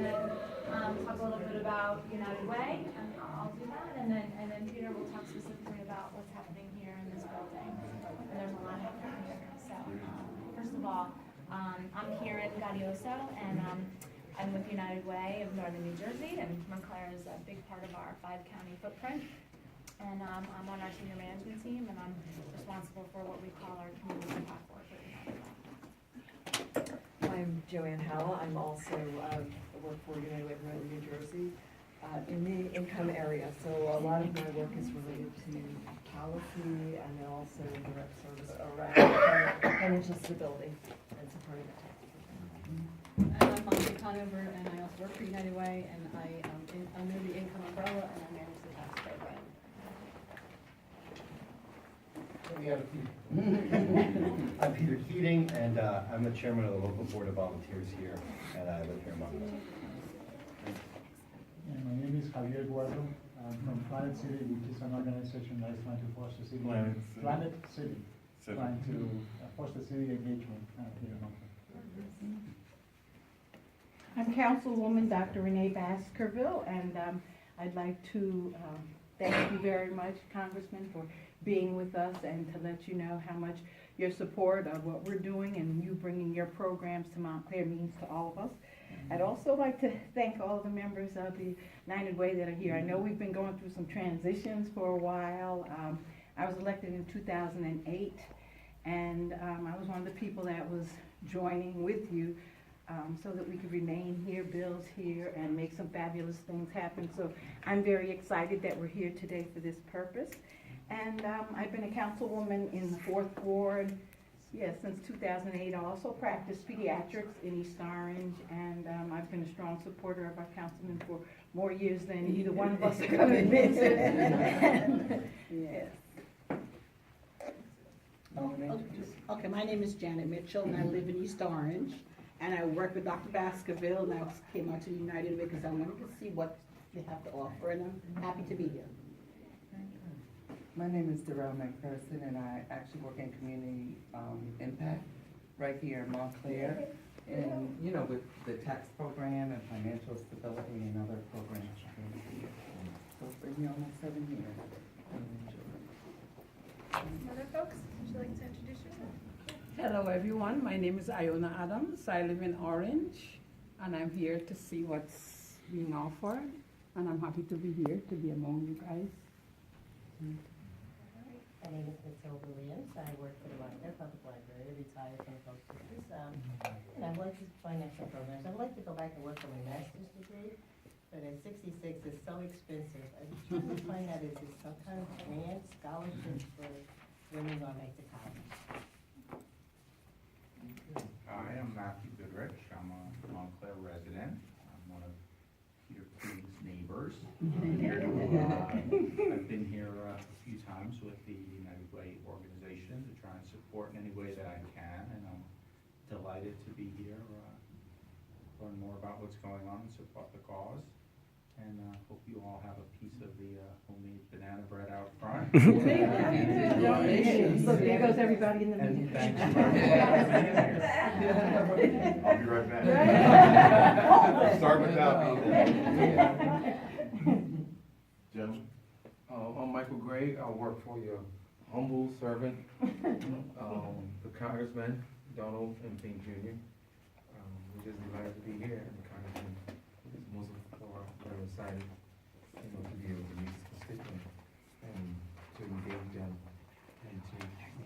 then talk a little bit about United Way, and I'll do that, and then Peter will talk specifically about what's happening here in this building. And there's a lot happening here. So first of all, I'm Kieran Gaudioso, and I'm with United Way of Northern New Jersey, and Montclair is a big part of our 5-county footprint. And I'm on our senior management team, and I'm responsible for what we call our community impact work with United Way. I'm Joanne Howell. I'm also work for United Way of Northern New Jersey in the income area. So a lot of my work is related to policy and then also direct service around financial stability and supporting the tax program. And I'm Monica Conover, and I also work for United Way, and I under the income umbrella, and I manage the tax program. I'm Peter Keating, and I'm the chairman of the local board of volunteers here, and I live here in Montclair. And my name is Javier Guardo. I'm from Planet City, which is an organization that is trying to foster city. Planet City. Trying to foster city engagement here in Montclair. I'm Councilwoman Dr. Renee Baskerville, and I'd like to thank you very much, Congressman, for being with us and to let you know how much your support of what we're doing and you bringing your programs to Montclair means to all of us. I'd also like to thank all the members of the United Way that are here. I know we've been going through some transitions for a while. I was elected in 2008, and I was one of the people that was joining with you so that we could remain here, build here, and make some fabulous things happen. So I'm very excited that we're here today for this purpose. And I've been a councilwoman in the 4th Ward, since 2008. I also practiced pediatrics in East Orange, and I've been a strong supporter of our councilman for more years than either one of us could admit to. Yes. Okay, my name is Janet Mitchell, and I live in East Orange, and I work with Dr. Baskerville, and I came out to United Way because I wanted to see what they have to offer, and I'm happy to be here. My name is Darrell McPherson, and I actually work in community impact right here in Montclair. And, with the tax program and financial stability and other programs. So for me, almost 7 years. Other folks, would you like to introduce yourself? Hello everyone, my name is Iona Adams. I live in Orange, and I'm here to see what's being offered, and I'm happy to be here to be among you guys. My name is Matilda Williams. I work for the Montclair Public Library, retired from Post Office. And I've worked with financial programs. I'd like to go back and work on my master's degree, but at 66 it's so expensive. I truly find that is some kind of grant, scholarships for women going back to college. Hi, I'm Matthew Goodrich. I'm a Montclair resident. I'm one of Peter Keating's neighbors. I've been here a few times with the United Way organization to try and support in any way that I can, and I'm delighted to be here, learn more about what's going on and support the cause. And hope you all have a piece of the homemade banana bread out front. So there goes everybody in the meeting. I'll be right back. Start without me. Gentlemen. I'm Michael Gray. I work for your humble servant, the Congressman Donald M. Jr. We're just delighted to be here, and the Congressman is most of all very excited, to be able to meet his constituents and to engage them and to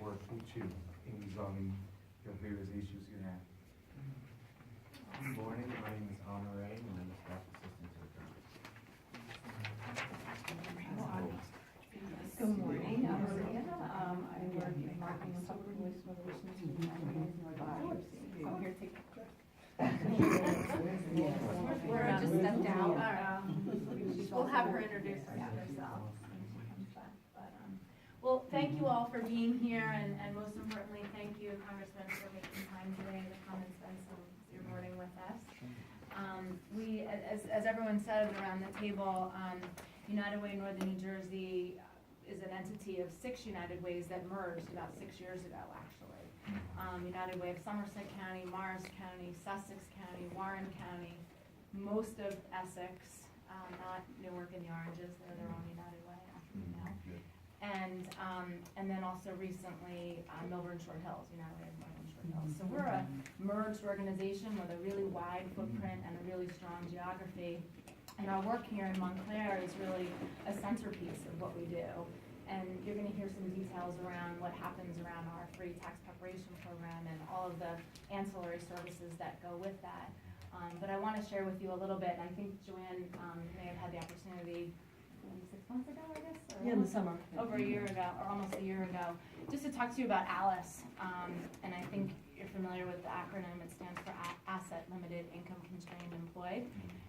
work with you in resolving your various issues you have. Good morning. My name is Honore, and I'm a staff assistant to the Congress. Good morning, I'm Maria. I work in marketing and public relations for I'm here to take a quick. We're just stepped out. We'll have her introduce herself. Well, thank you all for being here, and most importantly, thank you, Congressman, for making time today to come and spend your morning with us. We, as everyone said around the table, United Way Northern New Jersey is an entity of 6 United Ways that merged about 6 years ago, actually. United Way of Somerset County, Morris County, Sussex County, Warren County, most of Essex, not Newark and the Oranges, they're their own United Way, actually now. And then also recently, Milburn Short Hills, United Way of Milburn Short Hills. So we're a merged organization with a really wide footprint and a really strong geography. And our work here in Montclair is really a centerpiece of what we do. And you're gonna hear some details around what happens around our free tax preparation program and all of the ancillary services that go with that. But I wanna share with you a little bit, and I think Joanne may have had the opportunity maybe 6 months ago, I guess? Or Yeah, in the summer. over a year ago, or almost a year ago, just to talk to you about ALICE. And I think you're familiar with the acronym. It stands for Asset Limited Income Constrained Employed.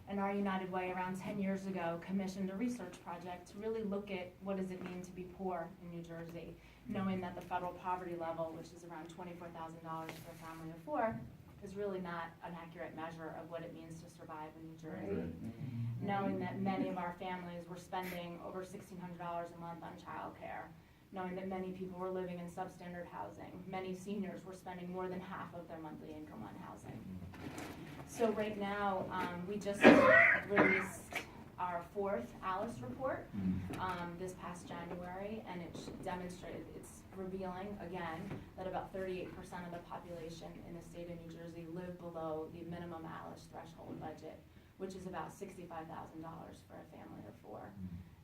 And our United Way, around 10 years ago, commissioned a research project to really look at what does it mean to be poor in New Jersey, knowing that the federal poverty level, which is around $24,000 for a family of 4, is really not an accurate measure of what it means to survive in New Jersey. Knowing that many of our families were spending over $1,600 a month on childcare, knowing that many people were living in substandard housing, many seniors were spending more than half of their monthly income on housing. So right now, we just released our 4th ALICE report this past January, and it's demonstrated, it's revealing again that about 38% of the population in the state of New Jersey live below the minimum ALICE threshold budget, which is about $65,000 for a family of 4,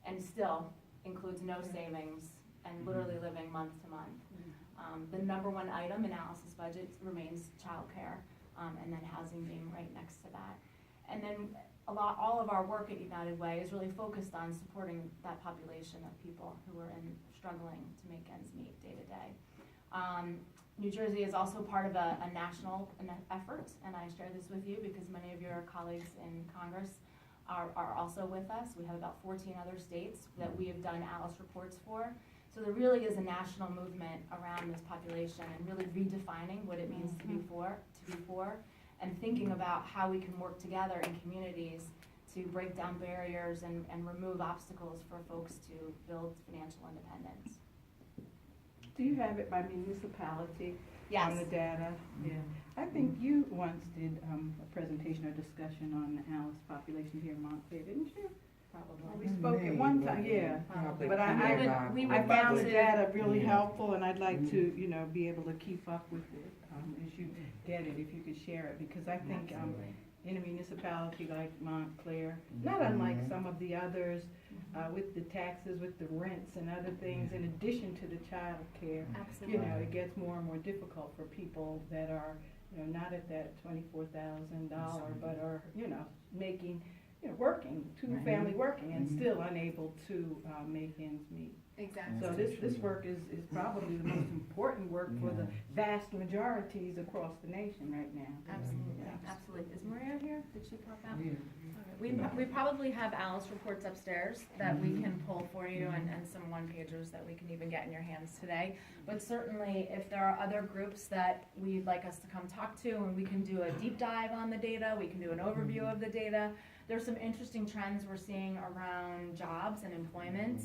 and still includes no savings and literally living month to month. The #1 item in ALICE's budget remains childcare, and then housing being right next to that. And then all of our work at United Way is really focused on supporting that population of people who are struggling to make ends meet day to day. New Jersey is also part of a national effort, and I share this with you because many of your colleagues in Congress are also with us. We have about 14 other states that we have done ALICE reports for. So there really is a national movement around this population and really redefining what it means to be poor, and thinking about how we can work together in communities to break down barriers and remove obstacles for folks to build financial independence. Do you have it by municipality? Yes. On the data? Yeah. I think you once did a presentation or discussion on the ALICE population here in Montclair, didn't you? Probably. We spoke at one time, yeah. Probably. But I found the data really helpful, and I'd like to, be able to keep up with it as you get it, if you could share it, because I think in a municipality like Montclair, not unlike some of the others, with the taxes, with the rents and other things, in addition to the child care, it gets more and more difficult for people that are, not at that $24,000, but are, making, working, two-family working, and still unable to make ends meet. Exactly. So this work is probably the most important work for the vast majorities across the nation right now. Absolutely, absolutely. Is Maria here? Did she pop out? Yeah. We probably have ALICE reports upstairs that we can pull for you, and some one-pagers that we can even get in your hands today. But certainly, if there are other groups that we'd like us to come talk to, and we can do a deep dive on the data, we can do an overview of the data. There's some interesting trends we're seeing around jobs and employment.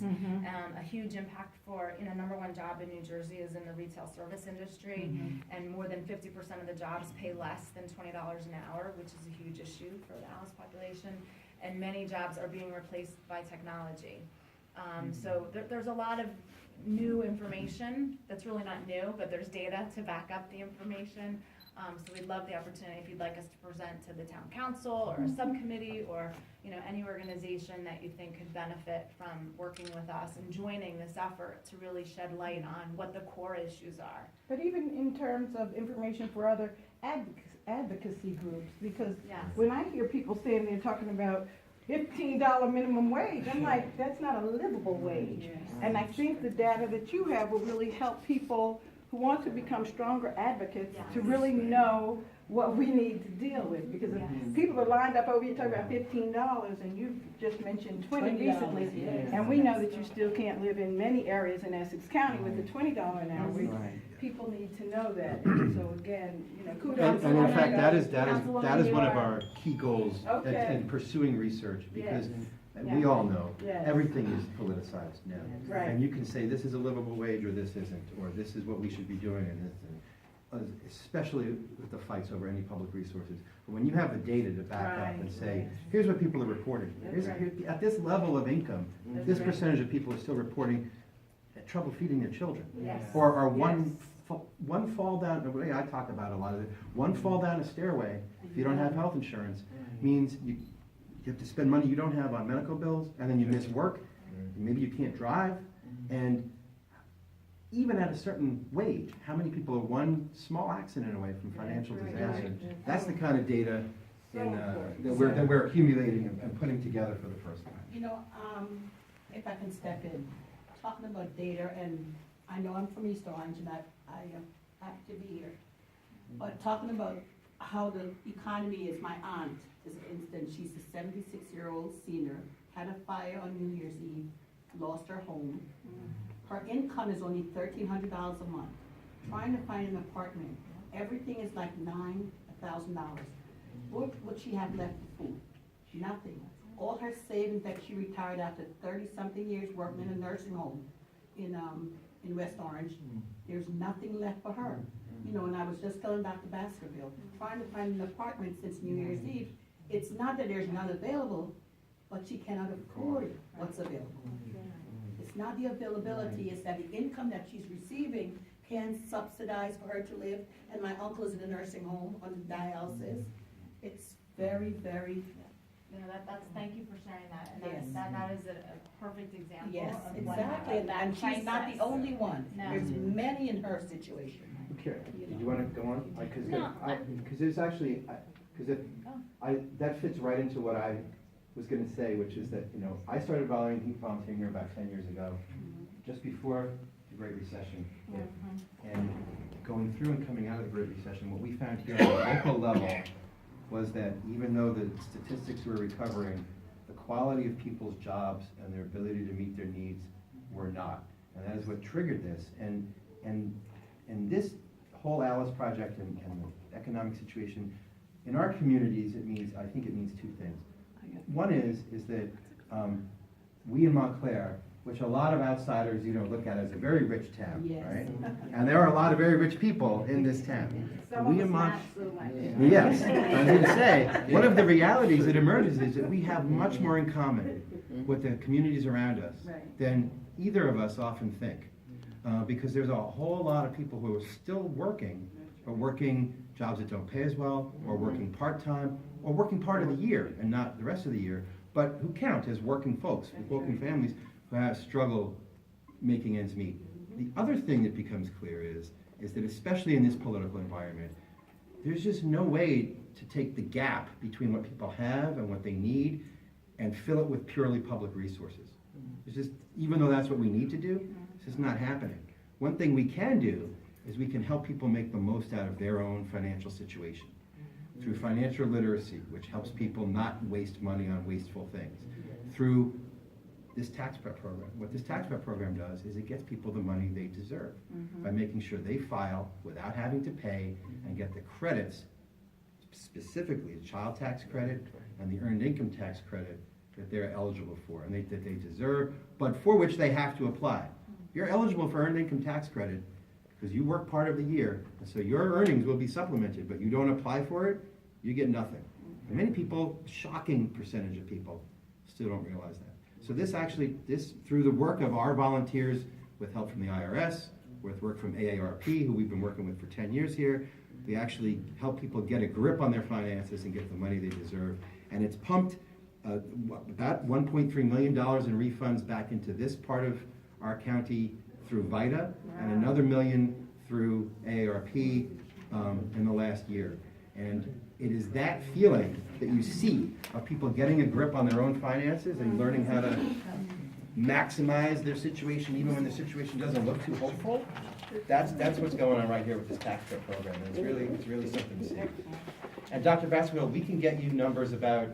A huge impact for, #1 job in New Jersey is in the retail service industry, and more than 50% of the jobs pay less than $20 an hour, which is a huge issue for the ALICE population. And many jobs are being replaced by technology. So there's a lot of new information that's really not new, but there's data to back up the information. So we'd love the opportunity, if you'd like us to present to the town council or a subcommittee or any organization that you think could benefit from working with us and joining this effort to really shed light on what the core issues are. But even in terms of information for other advocacy groups, because when I hear people standing there talking about $15 minimum wage, I'm like, that's not a livable wage. And I think the data that you have will really help people who want to become stronger advocates to really know what we need to deal with, because people are lined up over here talking about $15, and you just mentioned $20 recently, and we know that you still can't live in many areas in Essex County with the $20 an hour wage. People need to know that. And so again, kudos. And in fact, that is one of our key goals in pursuing research, because we all know everything is politicized now. Right. And you can say this is a livable wage or this isn't, or this is what we should be doing and this isn't. especially with the fights over any public resources. But when you have the data to back up and say, here's what people are reporting. At this level of income, this percentage of people are still reporting trouble feeding their children. Yes. Or one fall down, the way I talk about a lot of it, one fall down a stairway, if you don't have health insurance, means you have to spend money you don't have on medical bills, and then you miss work, maybe you can't drive, and even at a certain wage, how many people are one small accident away from financial disaster? That's the kind of data that we're accumulating and putting together for the first time. You know, if I can step in, talking about data, and I know I'm from East Orange, and I am happy to be here. But talking about how the economy is, my aunt, as an instance, she's a 76-year-old senior, had a fire on New Year's Eve, lost her home. Her income is only $1,300 a month. Trying to find an apartment, everything is like $9,000. What would she have left for food? Nothing. All her savings that she retired after 30-something years working in a nursing home in West Orange, there's nothing left for her. You know, and I was just telling Dr. Baskerville, trying to find an apartment since New Year's Eve. It's not that there's none available, but she cannot afford what's available. It's not the availability, it's that the income that she's receiving can subsidize for her to live. And my uncle is in a nursing home on dialysis. It's very, very. You know, that's, thank you for sharing that, and Yes. that is a perfect example Yes, of what exactly, happened. and she's not the only one. No. There's many in her situation. Okay, did you want to go on? No, Because there's actually, that fits right into what I was going to say, which is that, you know, I started volunteering here about 10 years ago, just before the Great Recession hit. And going through and coming out of the Great Recession, what we found here on the local level was that even though the statistics were recovering, the quality of people's jobs and their ability to meet their needs were not. And that is what triggered this. And this whole Alice project and the economic situation, in our communities, I think it means two things. One is that we in Montclair, which a lot of outsiders, you know, look at as a very rich town, Yes. right? And there are a lot of very rich people in this town. We in Yes, I was going to say, one of the realities that emerges is that we have much more in common with the communities around us than either of us often think. Because there's a whole lot of people who are still working, but working jobs that don't pay as well, or working part-time, or working part of the year and not the rest of the year, but who count as working folks, working families who have struggle making ends meet. The other thing that becomes clear is that especially in this political environment, there's just no way to take the gap between what people have and what they need and fill it with purely public resources. It's just, even though that's what we need to do, it's just not happening. One thing we can do is we can help people make the most out of their own financial situation through financial literacy, which helps people not waste money on wasteful things, through this tax prep program. What this tax prep program does is it gets people the money they deserve by making sure they file without having to pay and get the credits, specifically the child tax credit and the earned income tax credit that they're eligible for and that they deserve, but for which they have to apply. You're eligible for earned income tax credit because you work part of the year, and so your earnings will be supplemented, but you don't apply for it, you get nothing. And many people, shocking percentage of people, still don't realize that. So this through the work of our volunteers, with help from the IRS, with work from AARP, who we've been working with for 10 years here, we actually help people get a grip on their finances and get the money they deserve. And it's pumped about $1.3 million in refunds back into this part of our county through VITA, and another $1 million through AARP in the last year. And it is that feeling that you see of people getting a grip on their own finances and learning how to maximize their situation even when the situation doesn't look too hopeful. That's what's going on right here with this tax prep program. And it's really something to see. And Dr. Baskerville, we can get you numbers about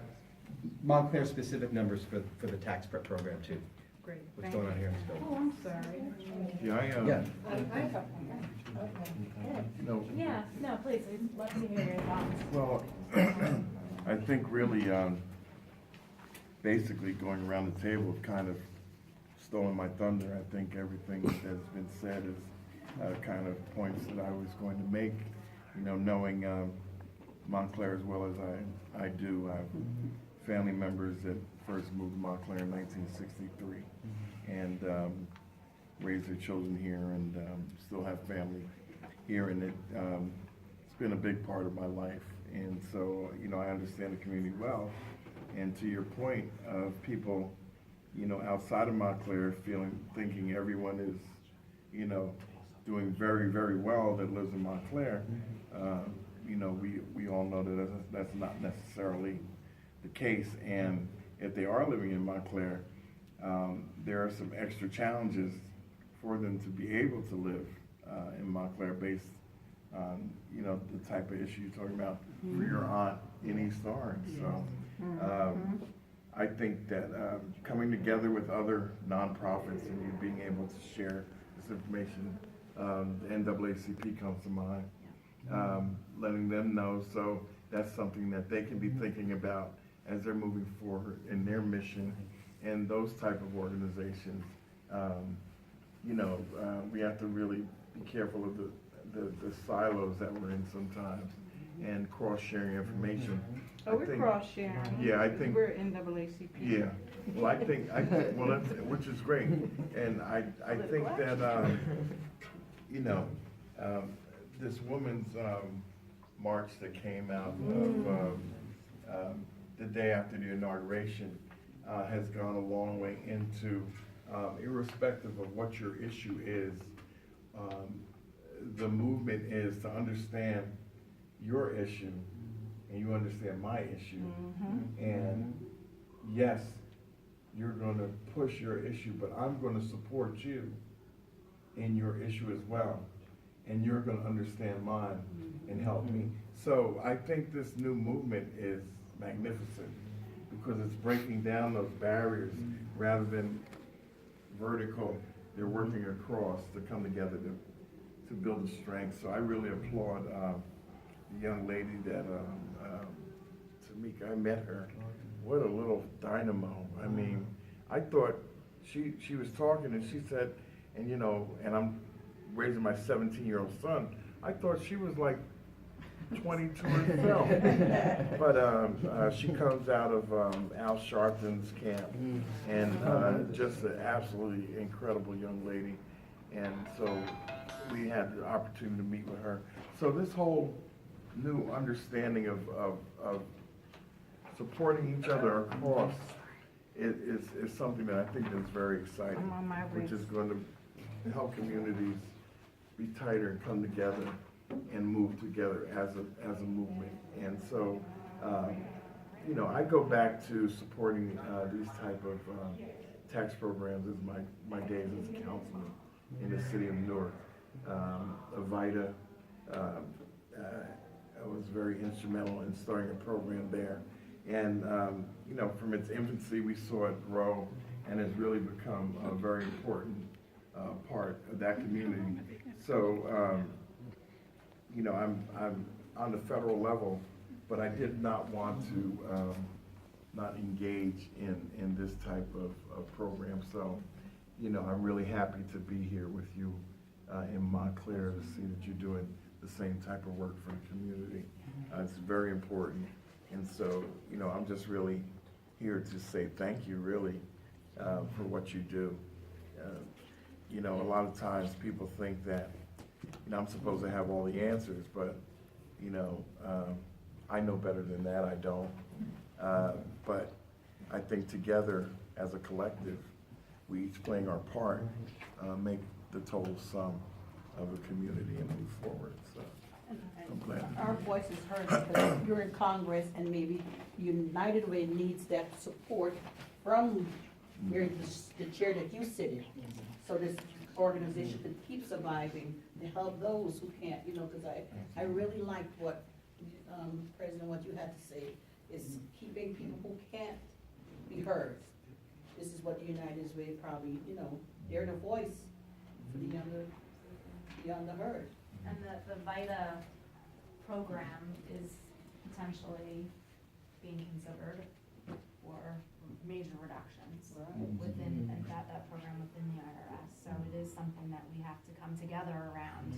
Montclair specific numbers for the tax prep program too. Great. What's going on here in this building? Oh, I'm sorry. Yeah, No, Yeah, no, please, we'd love to hear your thoughts. well, I think really, basically going around the table have kind of stolen my thunder. I think everything that's been said is kind of points that I was going to make. You know, knowing Montclair as well as I do, I have family members that first moved to Montclair in 1963 and raised their children here, and still have family here, and it's been a big part of my life. And so, you know, I understand the community well. And to your point of people, you know, outside of Montclair thinking everyone is, you know, doing very, very well that lives in Montclair, you know, we all know that that's not necessarily the case. And if they are living in Montclair, there are some extra challenges for them to be able to live in Montclair based on, you know, the type of issue you're talking about for your aunt in East Orange. So I think that coming together with other nonprofits and you being able to share this information, the NAACP comes to mind, letting them know, so that's something that they can be thinking about as they're moving forward in their mission. And those type of organizations, you know, we have to really be careful of the silos that we're in sometimes, and cross-sharing information. Oh, we're cross-sharing. Yeah, I think we're NAACP. Yeah, well, I think, well, that's, which is great, and I think that, you know, this woman's march that came out of the day after the inauguration has gone a long way into, irrespective of what your issue is, the movement is to understand your issue and you understand my issue. And yes, you're going to push your issue, but I'm going to support you in your issue as well. And you're going to understand mine and help me. So I think this new movement is magnificent because it's breaking down those barriers rather than vertical. They're working across to come together to build a strength. So I really applaud the young lady that, Tamika, I met her. What a little dynamo. I mean, I thought she was talking and she said, and you know, and I'm raising my 17-year-old son, I thought she was like 22 herself. But she comes out of Al Sharpton's camp, and just an absolutely incredible young lady. And so we had the opportunity to meet with her. So this whole new understanding of supporting each other across is something that I think is very exciting, which is going to help communities be tighter and come together and move together as a movement. And so, you know, I go back to supporting these type of tax programs as my days as a councilman in the city of Newark. Avida was very instrumental in starting a program there. And, you know, from its infancy, we saw it grow and has really become a very important part of that community. So, you know, I'm on the federal level, but I did not want to not engage in this type of program. So, you know, I'm really happy to be here with you in Montclair to see that you're doing the same type of work for the community. It's very important. And so, you know, I'm just really here to say thank you, really, for what you do. You know, a lot of times people think that, you know, I'm supposed to have all the answers, but, you know, I know better than that, I don't. But I think together, as a collective, we each playing our part, make the total sum of a community and move forward, so. I'm glad. Our voice is heard because you're in Congress and maybe United Way needs that support from the chair that you sit in. So this organization can keep surviving to help those who can't, you know, because I really liked what, President, what you had to say is keeping people who can't be heard. This is what the United Way probably, you know, they're the voice for the younger herd. And the VITA program is potentially being considered for major reductions within that program within the IRS. So it is something that we have to come together around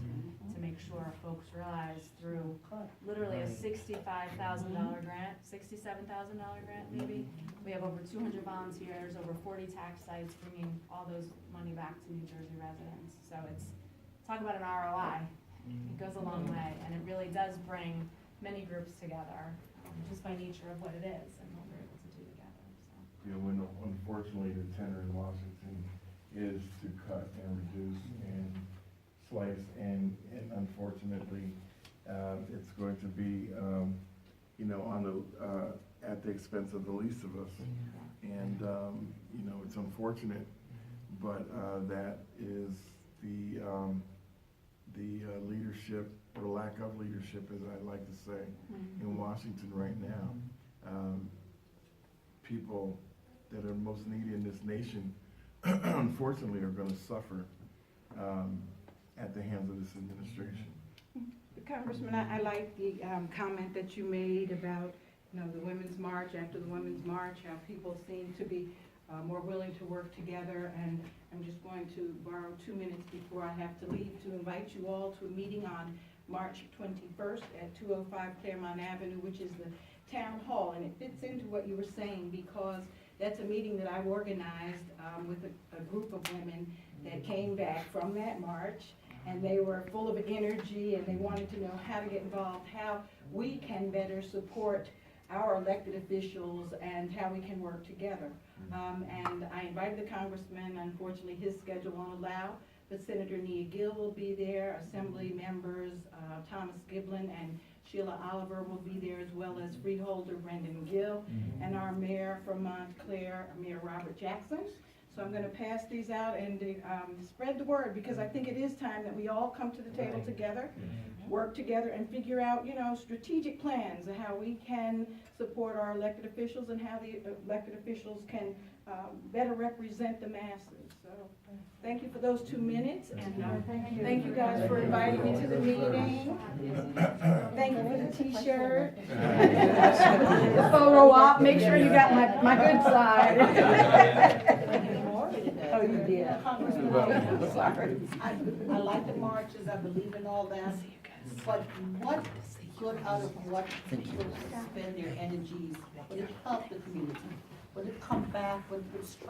to make sure folks realize through literally a $65,000 grant, $67,000 grant maybe. We have over 200 volunteers, over 40 tax sites, bringing all those money back to New Jersey residents. So it's, talk about an ROI. It goes a long way, and it really does bring many groups together, just by nature of what it is and what we're able to do together. So. You know, when unfortunately the tenor in Washington is to cut and reduce and slice, and unfortunately, it's going to be, you know, on the at the expense of the least of us. And you know, it's unfortunate, but that is the leadership, or lack of leadership, as I like to say, in Washington right now. People that are most needy in this nation, unfortunately, are going to suffer at the hands of this administration. Congressman, I like the comment that you made about, you know, the Women's March. After the Women's March, how people seem to be more willing to work together. And I'm just going to borrow 2 minutes before I have to leave to invite you all to a meeting on March 21st at 205 Claremont Avenue, which is the town hall. And it fits into what you were saying, because that's a meeting that I organized with a group of women that came back from that march, and they were full of energy, and they wanted to know how to get involved, how we can better support our elected officials, and how we can work together. And I invited the congressman. Unfortunately, his schedule won't allow, but Senator Nia Gill will be there, Assembly members Thomas Giblin and Sheila Oliver will be there, as well as Freeholder Brendan Gill, and our mayor from Montclair, Mayor Robert Jackson. So I'm going to pass these out and spread the word, because I think it is time that we all come to the table together, work together, and figure out, you know, strategic plans of how we can support our elected officials and how the elected officials can better represent the masses. So thank you for those 2 minutes, and thank you guys for inviting me to the meeting. Thank you for the t-shirt. The photo op, make sure you got my good side. Oh, you did. Sorry. I like the marches, I believe in all that, but what good out of what people spend their energies, would it help the community? Would it come back with